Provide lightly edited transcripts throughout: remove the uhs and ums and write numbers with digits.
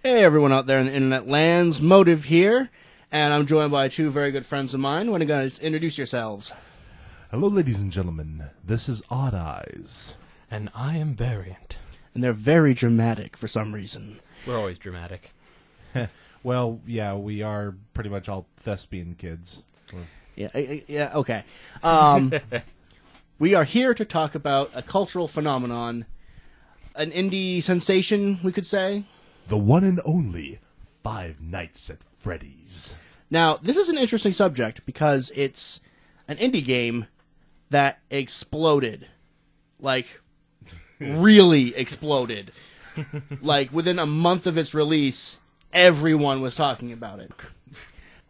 Hey everyone out there in the internet lands, Motive here, and I'm joined by two very good friends of mine. Why don't you guys introduce yourselves? Hello, ladies and gentlemen. This is Odd Eyes. And I am Variant. And they're very dramatic for some reason. We're always dramatic. Well, yeah, we are pretty much all thespian kids. Yeah, okay. We are here to talk about a cultural phenomenon, an indie sensation, we could say. The one and only Five Nights at Freddy's. Now, this is an interesting subject because it's an indie game that exploded. Like, really exploded. Like, within a month of its release, everyone was talking about it.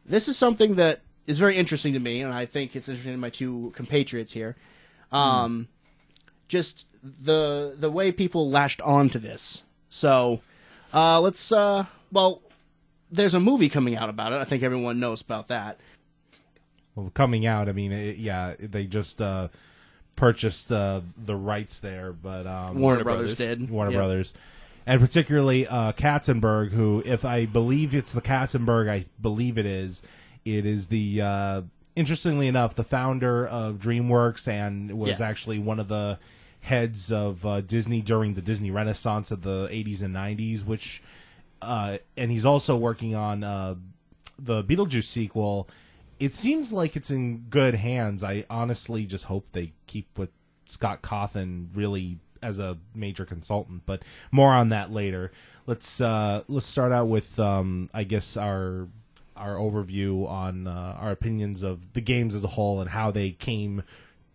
This is something that is very interesting to me, and I think it's interesting to my two compatriots here. Just the way people latched on to this. So, there's a movie coming out about it. I think everyone knows about that. Well, coming out, I mean, they just purchased the rights there, but Warner Brothers did. Warner Brothers. And particularly Katzenberg, who, if I believe it's the Katzenberg, I believe it is the, interestingly enough, the founder of DreamWorks and was actually one of the heads of Disney during the Disney Renaissance of the 80s and 90s, which, and he's also working on the Beetlejuice sequel. It seems like it's in good hands. I honestly just hope they keep with Scott Cawthon really as a major consultant, but more on that later. Let's start out with I guess our overview on our opinions of the games as a whole and how they came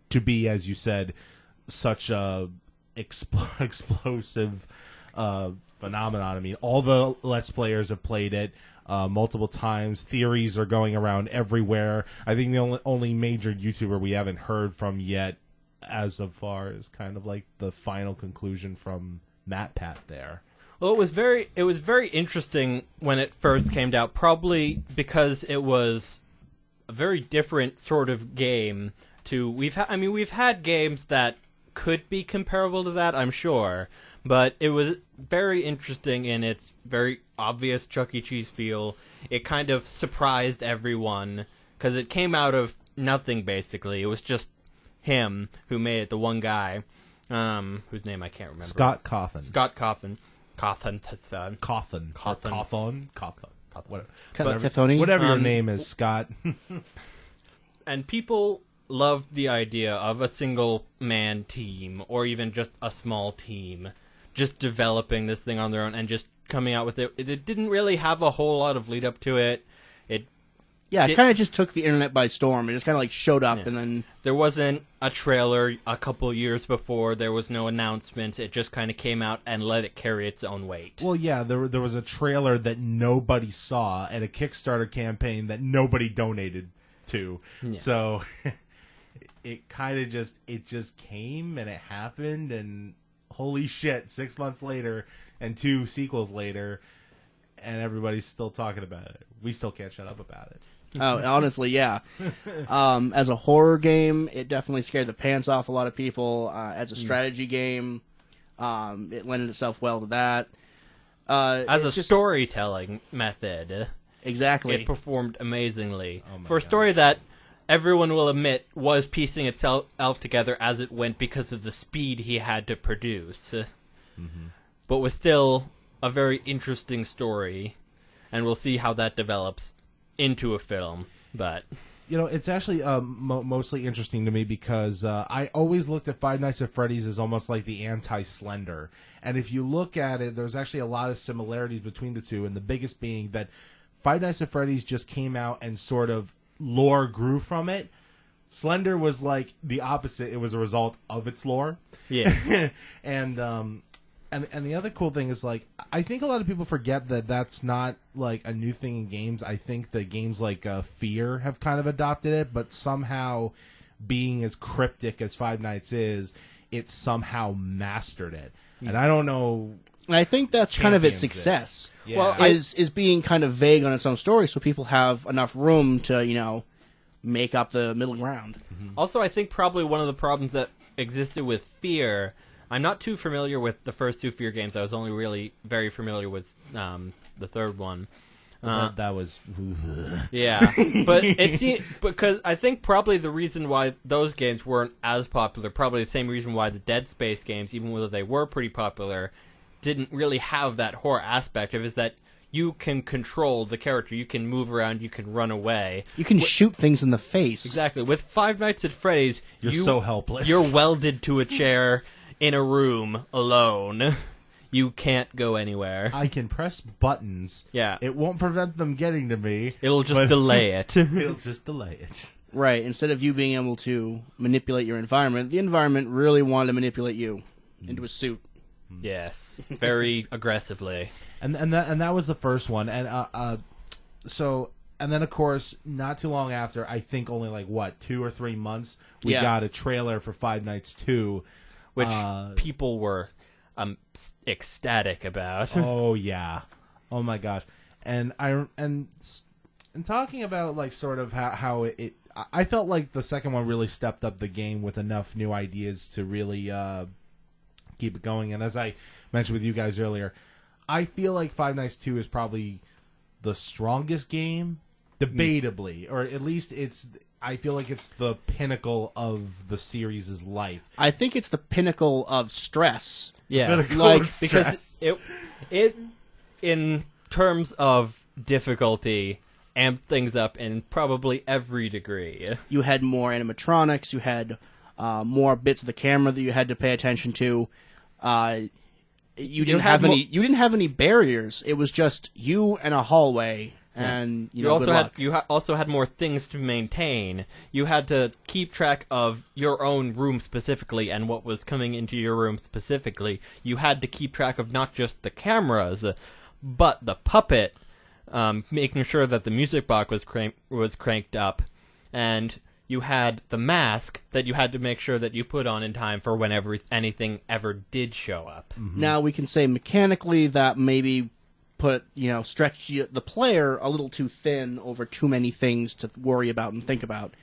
to be, as you said, such a explosive phenomenon. I mean, all the Let's Players have played it multiple times. Theories are going around everywhere. I think the only major YouTuber we haven't heard from yet as of far is kind of like the final conclusion from MatPat there. Well, it was very interesting when it first came out, probably because it was a very different sort of game to we've had games that could be comparable to that, I'm sure, but it was very interesting in its very obvious Chuck E. Cheese feel. It kind of surprised everyone because it came out of nothing, basically. It was just him who made it, the one guy, whose name I can't remember. Scott Cawthon. Whatever your name is, Scott. And people loved the idea of a single-man team, or even just a small team, just developing this thing on their own and just coming out with it. It didn't really have a whole lot of lead-up to it. It kind of just took the internet by storm. It just kind of like showed up, and then there wasn't a trailer a couple years before. There was no announcement. It just kind of came out and let it carry its own weight. Well, yeah, there was a trailer that nobody saw and a Kickstarter campaign that nobody donated to. Yeah. So it kind of just came and it happened, and holy shit, 6 months later and 2 sequels later, and everybody's still talking about it. We still can't shut up about it. Oh, honestly, yeah. As a horror game, it definitely scared the pants off a lot of people. As a strategy game, it lended itself well to that. As a storytelling method, exactly, it performed amazingly. For a story that everyone will admit was piecing itself together as it went because of the speed he had to produce, but was still a very interesting story, and we'll see how that develops into a film. But it's actually mostly interesting to me because I always looked at Five Nights at Freddy's as almost like the anti-Slender, and if you look at it, there's actually a lot of similarities between the two, and the biggest being that Five Nights at Freddy's just came out and sort of lore grew from it. Slender was like the opposite. It was a result of its lore. Yeah. And the other cool thing is, like, I think a lot of people forget that that's not, like, a new thing in games. I think that games like Fear have kind of adopted it, but somehow, being as cryptic as Five Nights is, it somehow mastered it. And I don't know... I think that's kind of its success. Yeah. Well, is being kind of vague on its own story, so people have enough room to, make up the middle ground. Also, I think probably one of the problems that existed with Fear... I'm not too familiar with the first two Fear games. I was only really very familiar with the third one. That was Yeah, but because I think probably the reason why those games weren't as popular, probably the same reason why the Dead Space games, even though they were pretty popular, didn't really have that horror aspect of it, is that you can control the character, you can move around, you can run away. You can shoot things in the face. Exactly. With Five Nights at Freddy's, you're so helpless. You're welded to a chair in a room alone. You can't go anywhere. I can press buttons. Yeah. It won't prevent them getting to me. It'll just delay it. It'll just delay it. Right. Instead of you being able to manipulate your environment, the environment really wanted to manipulate you into a suit. Yes. Very aggressively. And that was the first one. And and then of course, not too long after, I think only like 2 or 3 months, we got a trailer for Five Nights 2, which people were ecstatic about. Oh yeah, oh my gosh, and talking about like sort of how I felt like the second one really stepped up the game with enough new ideas to really keep it going. And as I mentioned with you guys earlier, I feel like Five Nights 2 is probably the strongest game, debatably, or at least I feel like it's the pinnacle of the series' life. I think it's the pinnacle of stress. Yeah, because it in terms of difficulty amped things up in probably every degree. You had more animatronics. You had more bits of the camera that you had to pay attention to. You didn't have any barriers. It was just you and a hallway. And you also had more things to maintain. You had to keep track of your own room specifically and what was coming into your room specifically. You had to keep track of not just the cameras, but the puppet, making sure that the music box was cranked up, and you had the mask that you had to make sure that you put on in time for whenever anything ever did show up. Mm-hmm. Now we can say mechanically that maybe stretch the player a little too thin over too many things to worry about and think about.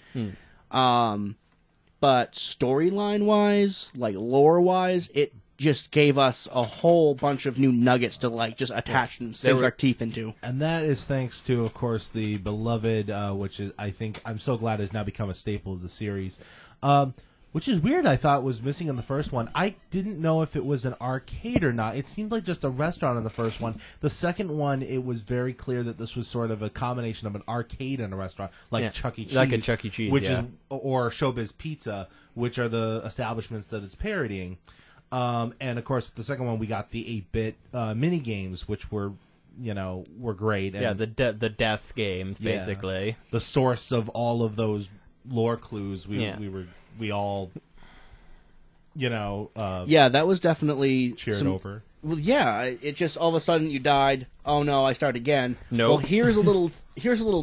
But storyline-wise, like lore-wise, it just gave us a whole bunch of new nuggets to just attach and sink our teeth into. And that is thanks to, of course, the beloved, which is I'm so glad has now become a staple of the series. Which is weird, I thought was missing in the first one. I didn't know if it was an arcade or not. It seemed like just a restaurant in the first one. The second one, it was very clear that this was sort of a combination of an arcade and a restaurant, like Chuck E. Cheese. Like a Chuck E. Cheese, or Showbiz Pizza, which are the establishments that it's parodying. And, of course, with the second one, we got the 8-bit mini games, which were great. And, the death games, basically. The source of all of those lore clues we all, that was definitely cheered over. Well, yeah, it just all of a sudden you died. Oh no, I start again. No. Well, here's a little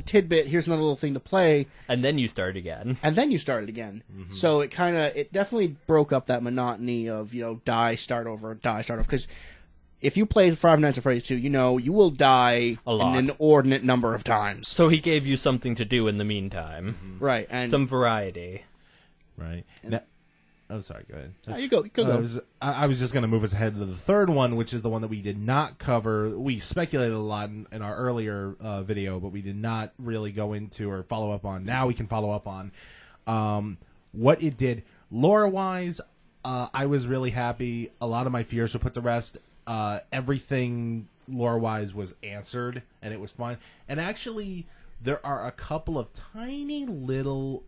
tidbit. Here's another little thing to play. And then you start again. Mm-hmm. So it definitely broke up that monotony of die, start over. Because if you play Five Nights at Freddy's 2, you will die an inordinate number of times. So he gave you something to do in the meantime. Right, and some variety. Right. Now, sorry, go ahead. No, you go. I was just going to move us ahead to the third one, which is the one that we did not cover. We speculated a lot in our earlier video, but we did not really go into or follow up on. Now we can follow up on what it did. Lore-wise, I was really happy. A lot of my fears were put to rest. Everything lore-wise was answered, and it was fine. And actually, there are a couple of tiny little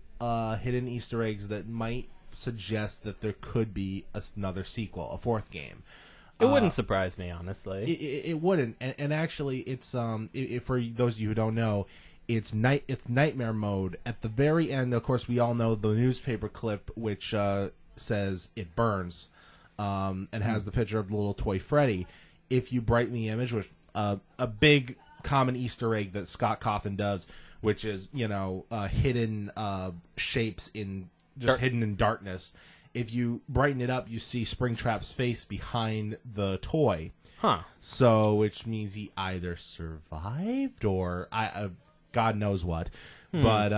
hidden Easter eggs that might suggest that there could be another sequel, a fourth game. It wouldn't surprise me, honestly. It wouldn't, and actually, it's for those of you who don't know, it's nightmare mode. At the very end, of course, we all know the newspaper clip which says it burns, and has the picture of the little toy Freddy. If you brighten the image, which a big common Easter egg that Scott Cawthon does, which is hidden shapes hidden in darkness. If you brighten it up, you see Springtrap's face behind the toy. Huh. So, which means he either survived or God knows what. But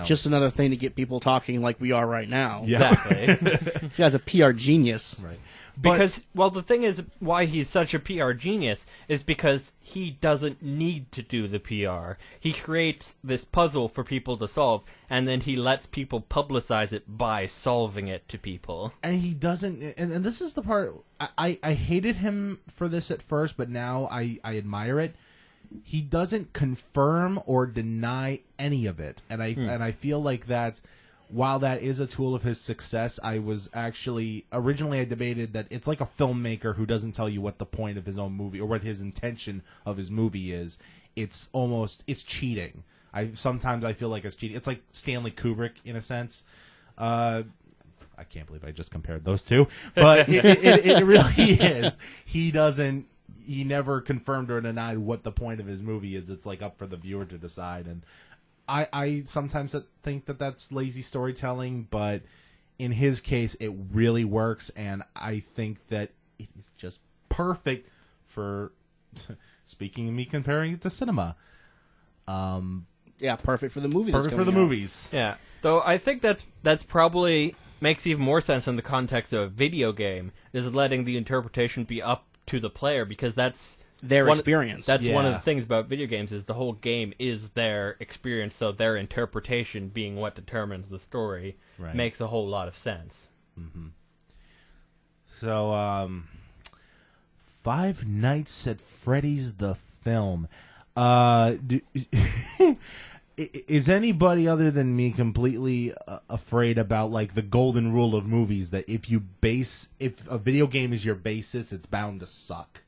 Just another thing to get people talking like we are right now. Yeah. Exactly. This guy's a PR genius. Right. Because, well, the thing is, why he's such a PR genius is because he doesn't need to do the PR. He creates this puzzle for people to solve, and then he lets people publicize it by solving it to people. And he doesn't, and this is the part, I hated him for this at first, but now I admire it. He doesn't confirm or deny any of it. And I feel like that, while that is a tool of his success, I was actually, originally I debated that it's like a filmmaker who doesn't tell you what the point of his own movie, or what his intention of his movie is. It's cheating. Sometimes I feel like it's cheating. It's like Stanley Kubrick, in a sense. I can't believe I just compared those two, but it really is. He never confirmed or denied what the point of his movie is. It's like up for the viewer to decide. And I sometimes think that that's lazy storytelling, but in his case, it really works. And I think that it is just perfect for, speaking of me comparing it to cinema. Yeah, perfect for the movie. Perfect for the movies. Yeah. Though I think that's probably makes even more sense in the context of a video game, is letting the interpretation be up to the player, because that's their experience. That's one of the things about video games, is the whole game is their experience, so their interpretation being what determines the story makes a whole lot of sense. Mm-hmm. So, Five Nights at Freddy's the film. Is anybody other than me completely afraid about like the golden rule of movies, that if a video game is your basis, it's bound to suck?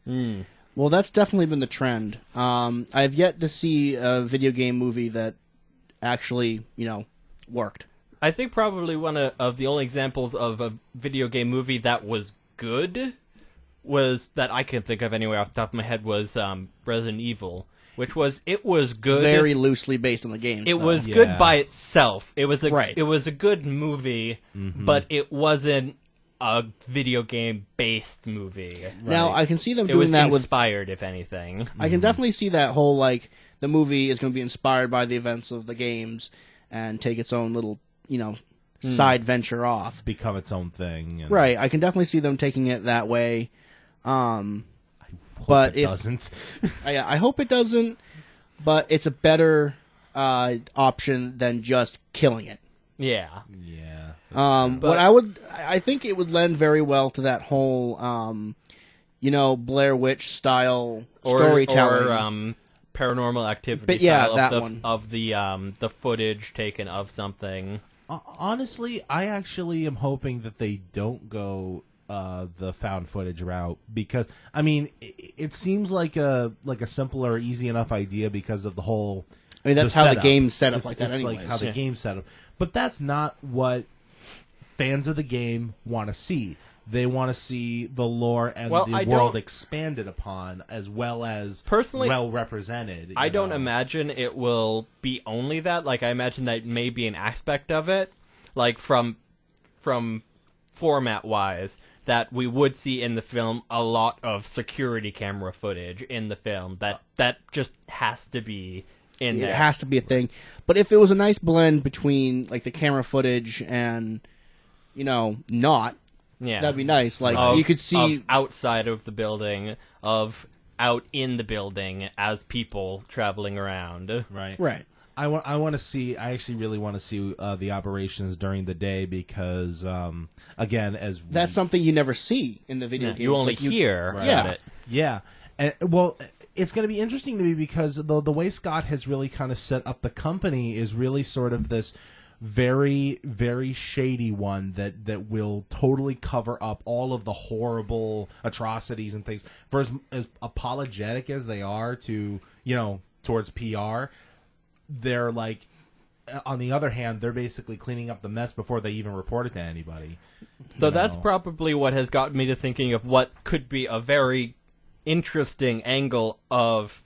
Well, that's definitely been the trend. I've yet to see a video game movie that actually, worked. I think probably one of the only examples of a video game movie that was good was, that I can think of anyway off the top of my head, was Resident Evil. It was good. Very loosely based on the games. It was good by itself. It was a good movie, but it wasn't a video game based movie. Right. Now I can see them it doing was that inspired, if anything. I can definitely see that whole, like, the movie is going to be inspired by the events of the games and take its own little, side venture off. Become its own thing. Right. I can definitely see them taking it that way. But it doesn't. I hope it doesn't, but it's a better option than just killing it. Yeah. Yeah. I think it would lend very well to that whole, Blair Witch style storytelling. Or Paranormal Activity but yeah, style that one. Of the footage taken of something. Honestly, I actually am hoping that they don't go the found footage route, because I mean it seems like a simpler, easy enough idea because of the whole. I mean, that's how the game's set up like that. It's like how the game's set up, but that's not what fans of the game want to see. They want to see the lore and the world expanded upon, as well as personally well represented. I don't imagine it will be only that. Like, I imagine that may be an aspect of it, like from format wise, that we would see in the film a lot of security camera footage in the film. That just has to be in there. It has to be a thing. But if it was a nice blend between like the camera footage and not. Yeah, that'd be nice. Like you could see outside of the building, of out in the building as people traveling around. Right. I want to see. I actually really want to see the operations during the day, because again, that's something you never see in the video games. You only hear about it. Yeah. Well, it's going to be interesting to me, because the way Scott has really kind of set up the company is really sort of this very, very shady one that will totally cover up all of the horrible atrocities and things. For as apologetic as they are to, towards PR, they're like, on the other hand, they're basically cleaning up the mess before they even report it to anybody. So that's probably what has gotten me to thinking of what could be a very interesting angle of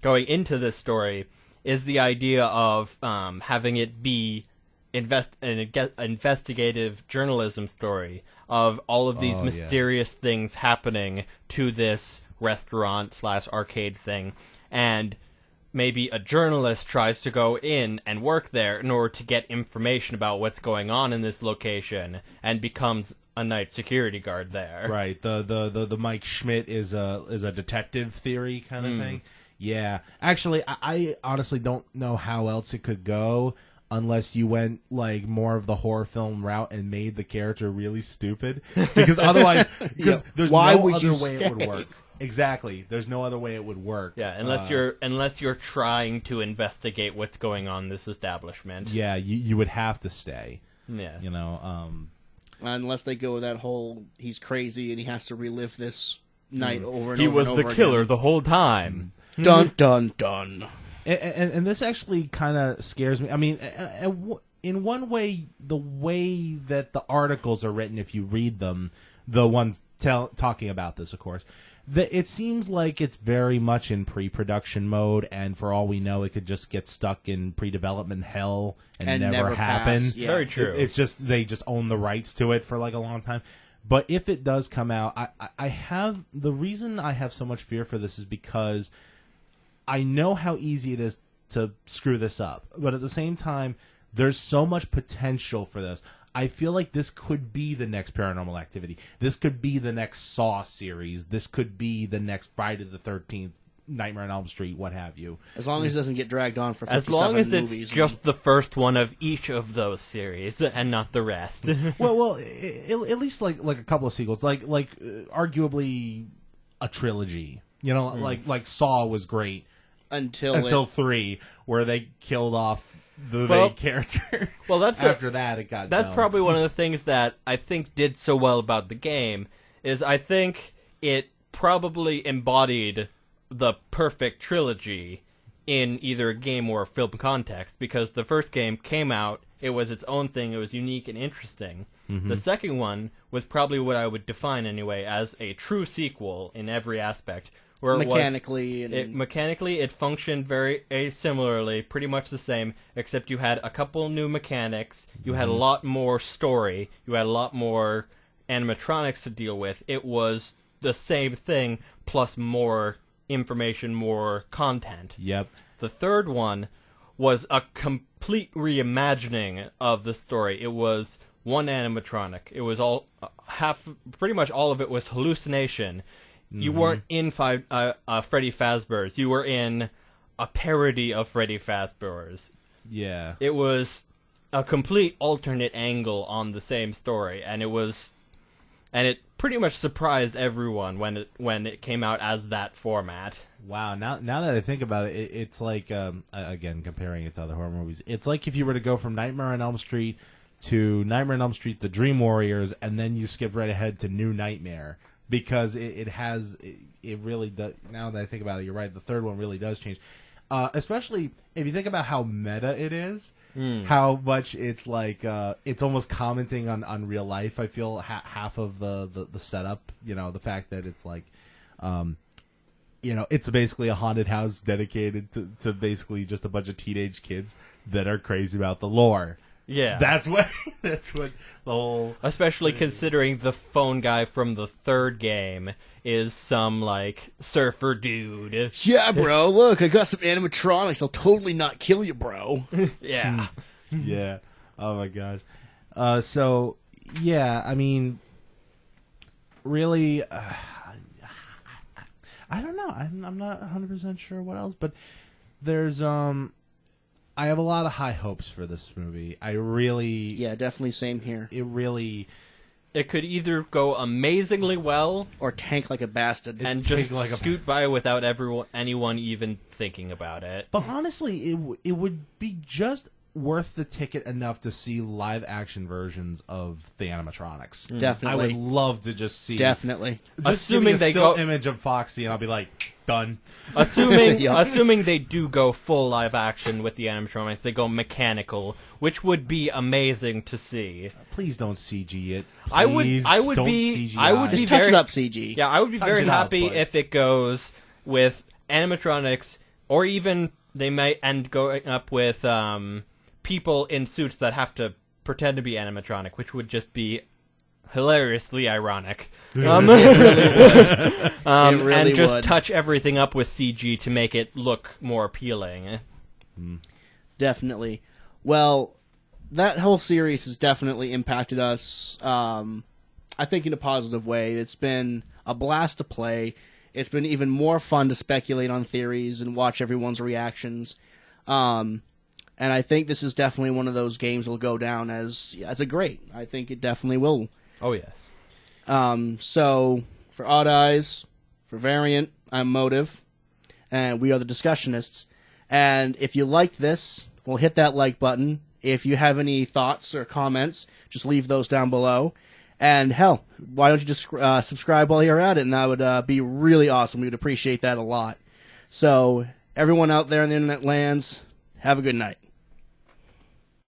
going into this story, is the idea of having it be an investigative journalism story of all of these mysterious things happening to this restaurant / arcade thing, and maybe a journalist tries to go in and work there in order to get information about what's going on in this location and becomes a night security guard there. Right. The Mike Schmidt is a detective theory kind of thing. Yeah. Actually, I honestly don't know how else it could go unless you went like more of the horror film route and made the character really stupid. Because otherwise, there's Why no would other you way it would stay? work. Exactly. There's no other way it would work. Yeah, unless you're trying to investigate what's going on in this establishment. Yeah, you would have to stay. Yeah. You know, Unless they go with that whole he's crazy and he has to relive this night over and He over was and the over killer again. the whole time. Dun dun dun. and this actually kind of scares me. I mean, in one way, the way that the articles are written, if you read them, the ones talking about this, of course, it seems like it's very much in pre-production mode, and for all we know, it could just get stuck in pre-development hell and never happen. pass. Yeah. Very true. It's just they just own the rights to it for like a long time. But if it does come out, I have the reason I have so much fear for this is because I know how easy it is to screw this up, but at the same time, there's so much potential for this. I feel like this could be the next Paranormal Activity. This could be the next Saw series. This could be the next Friday the 13th, Nightmare on Elm Street, what have you. As long as it doesn't get dragged on for 57 As long as it's movies. just the first one of each of those series and not the rest. Well, at least like a couple of sequels, like arguably a trilogy. You know, like Saw was great until 3, where they killed off the main character. Well, that's after that it got. That's dumb. probably one of the things that I think did so well about the game is I think it probably embodied the perfect trilogy in either a game or a film context, because the first game came out, it was its own thing, it was unique and interesting. The second one was probably what I would define anyway as a true sequel in every aspect. Where mechanically. It functioned very similarly, pretty much the same, except you had a couple new mechanics, you had a lot more story, you had a lot more animatronics to deal with. It was the same thing, plus more information, more content. Yep. The third one was a complete reimagining of the story. It was one animatronic. It was all pretty much all of it was hallucination. You weren't in Freddy Fazbear's. You were in a parody of Freddy Fazbear's. Yeah. It was a complete alternate angle on the same story, and it pretty much surprised everyone when it came out as that format. Wow. Now that I think about it, it's like again comparing it to other horror movies. It's like if you were to go from Nightmare on Elm Street to Nightmare on Elm Street: The Dream Warriors, and then you skip right ahead to New Nightmare. Because it really does. Now that I think about it, you're right. The third one really does change, especially if you think about how meta it is. How much it's like it's almost commenting on real life. I feel half of the setup. You know, the fact that it's like, it's basically a haunted house dedicated to basically just a bunch of teenage kids that are crazy about the lore. Yeah. That's what the whole... Especially considering the phone guy from the third game is some, like, surfer dude. Yeah, bro, look, I got some animatronics. I'll totally not kill you, bro. Yeah. Yeah. Oh, my gosh. So, yeah, I mean, really, I don't know. I'm not 100% sure what else, but there's... I have a lot of high hopes for this movie. I really... Yeah, definitely same here. It could either go amazingly well... Or tank like a bastard. And just scoot by without anyone even thinking about it. But honestly, it would be just worth the ticket enough to see live action versions of the animatronics. Definitely. I would love to just see... Definitely. Just assuming they go... image of Foxy, and I'll be like... Done. Assuming they do go full live action with the animatronics, they go mechanical, which would be amazing to see. Please don't CG it. I would Please don't CGI. Just touch it up, CG. Yeah, I would be Touch very it up, happy but- if it goes with animatronics, or even they might end going up with people in suits that have to pretend to be animatronic, which would just be hilariously ironic. It really And just would. touch everything up with CG to make it look more appealing. Definitely. Well, that whole series has definitely impacted us, I think, in a positive way. It's been a blast to play. It's been even more fun to speculate on theories and watch everyone's reactions. And I think this is definitely one of those games that will go down as a great. I think it definitely will. Oh, yes. So, for Odd Eyes, for Variant, I'm Motive, and we are the Discussionists. And if you liked this, well, hit that like button. If you have any thoughts or comments, just leave those down below. And hell, why don't you just subscribe while you're at it, and that would be really awesome. We would appreciate that a lot. So, everyone out there in the internet lands, have a good night.